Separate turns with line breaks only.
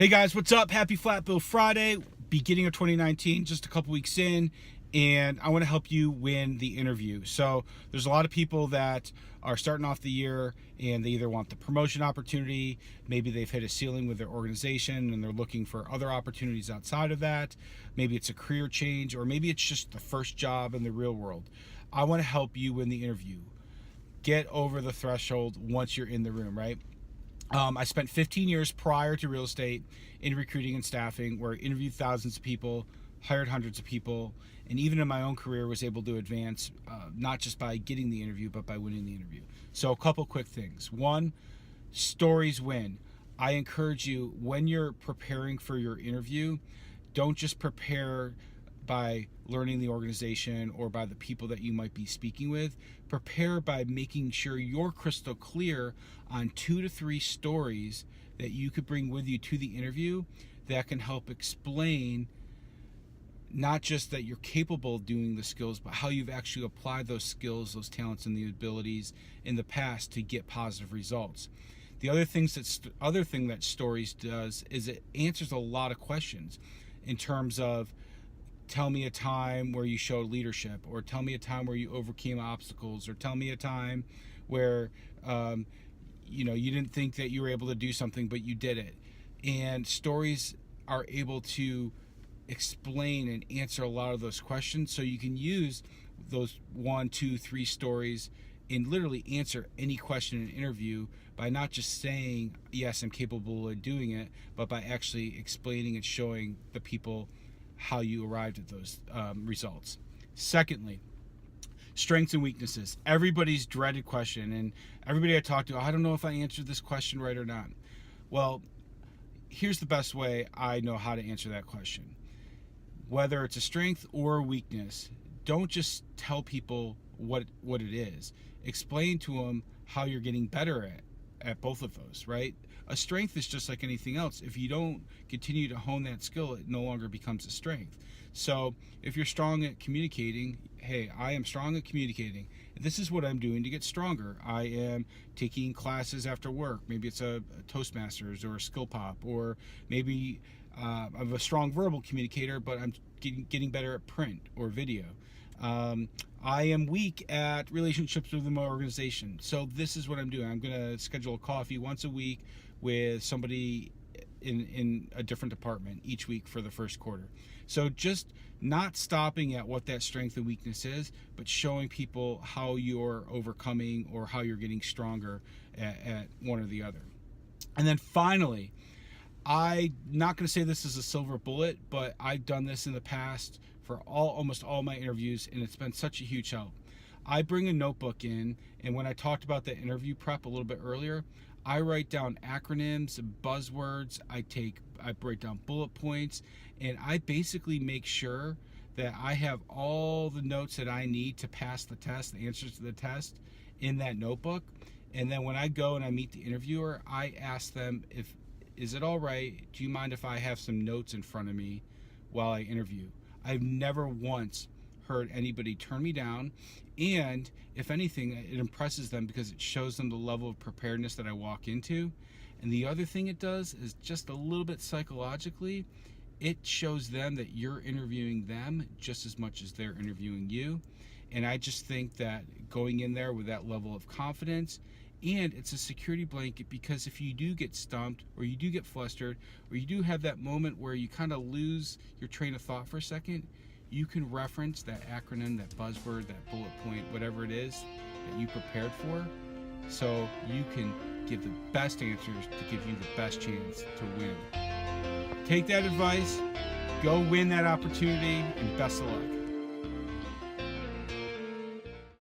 Hey guys, what's up? Happy Flat Bill Friday, beginning of 2019, just a couple weeks in, and I want to help you win the interview. So there's a lot of people that are starting off the year and they either want the promotion opportunity, maybe they've hit a ceiling with their organization and they're looking for other opportunities outside of that. Maybe it's a career change, or maybe it's just the first job in the real world. I want to help you win the interview. Get over the threshold once you're in the room, right? I spent 15 years prior to real estate in recruiting and staffing, where I interviewed thousands of people, hired hundreds of people, and even in my own career was able to advance, not just by getting the interview, but by winning the interview. So a couple quick things. One, stories win. I encourage you, when you're preparing for your interview, don't just prepare by learning the organization or by the people that you might be speaking with. Prepare by making sure you're crystal clear on 2 to 3 stories that you could bring with you to the interview that can help explain not just that you're capable of doing the skills, but how you've actually applied those skills, those talents, and the abilities in the past to get positive results. The other thing that stories does is it answers a lot of questions in terms of, tell me a time where you showed leadership, or tell me a time where you overcame obstacles, or tell me a time where you didn't think that you were able to do something but you did it. And stories are able to explain and answer a lot of those questions, so you can use those 1, 2, 3 stories and literally answer any question in an interview by not just saying, yes, I'm capable of doing it, but by actually explaining and showing the people how you arrived at those results. Secondly, strengths and weaknesses. Everybody's dreaded question, and everybody I talk to, I don't know if I answered this question right or not. Well, here's the best way I know how to answer that question. Whether it's a strength or a weakness, don't just tell people what it is. Explain to them how you're getting better at both of those, right? A strength is just like anything else. If you don't continue to hone that skill, it no longer becomes a strength. So if you're strong at communicating, hey, I am strong at communicating. This is what I'm doing to get stronger. I am taking classes after work. Maybe it's a Toastmasters or a Skill Pop, or maybe I'm a strong verbal communicator, but I'm getting better at print or video. I am weak at relationships within my organization, so this is what I'm doing. I'm going to schedule a coffee once a week with somebody in a different department each week for the first quarter. So just not stopping at what that strength and weakness is, but showing people how you're overcoming or how you're getting stronger at one or the other. And then finally, I'm not going to say this is a silver bullet, but I've done this in the past for almost all my interviews, and it's been such a huge help. I bring a notebook in, and when I talked about that interview prep a little bit earlier, I write down acronyms and buzzwords. I break down bullet points, and I basically make sure that I have all the notes that I need to pass the test, the answers to the test, in that notebook. And then when I go and I meet the interviewer, I ask them, is it all right? Do you mind if I have some notes in front of me while I interview? I've never once heard anybody turn me down, and if anything, it impresses them because it shows them the level of preparedness that I walk into. And the other thing it does is, just a little bit psychologically, it shows them that you're interviewing them just as much as they're interviewing you. And I just think that going in there with that level of confidence, and it's a security blanket, because if you do get stumped, or you do get flustered, or you do have that moment where you kind of lose your train of thought for a second, you can reference that acronym, that buzzword, that bullet point, whatever it is that you prepared for, so you can give the best answers to give you the best chance to win. Take that advice, go win that opportunity, and best of luck.